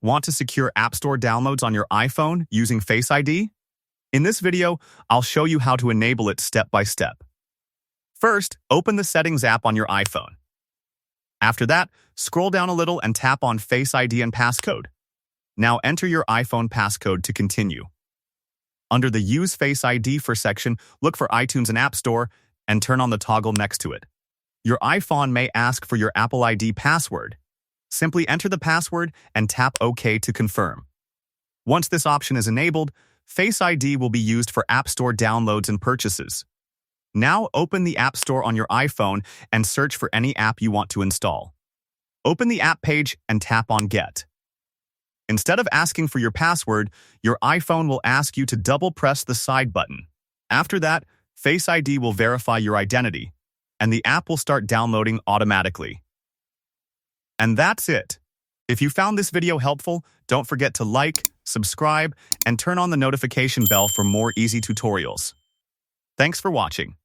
Want to secure App Store downloads on your iPhone using Face ID? In this video, I'll show you how to enable it step by step. First, open the Settings app on your iPhone. After that, scroll down a little and tap on Face ID and Passcode. Now enter your iPhone passcode to continue. Under the Use Face ID for section, look for iTunes and App Store and turn on the toggle next to it. Your iPhone may ask for your Apple ID password. Simply enter the password and tap OK to confirm. Once this option is enabled, Face ID will be used for App Store downloads and purchases. Now open the App Store on your iPhone and search for any app you want to install. Open the app page and tap on Get. Instead of asking for your password, your iPhone will ask you to double-press the side button. After that, Face ID will verify your identity, and the app will start downloading automatically. And that's it. If you found this video helpful, don't forget to like, subscribe, and turn on the notification bell for more easy tutorials. Thanks for watching.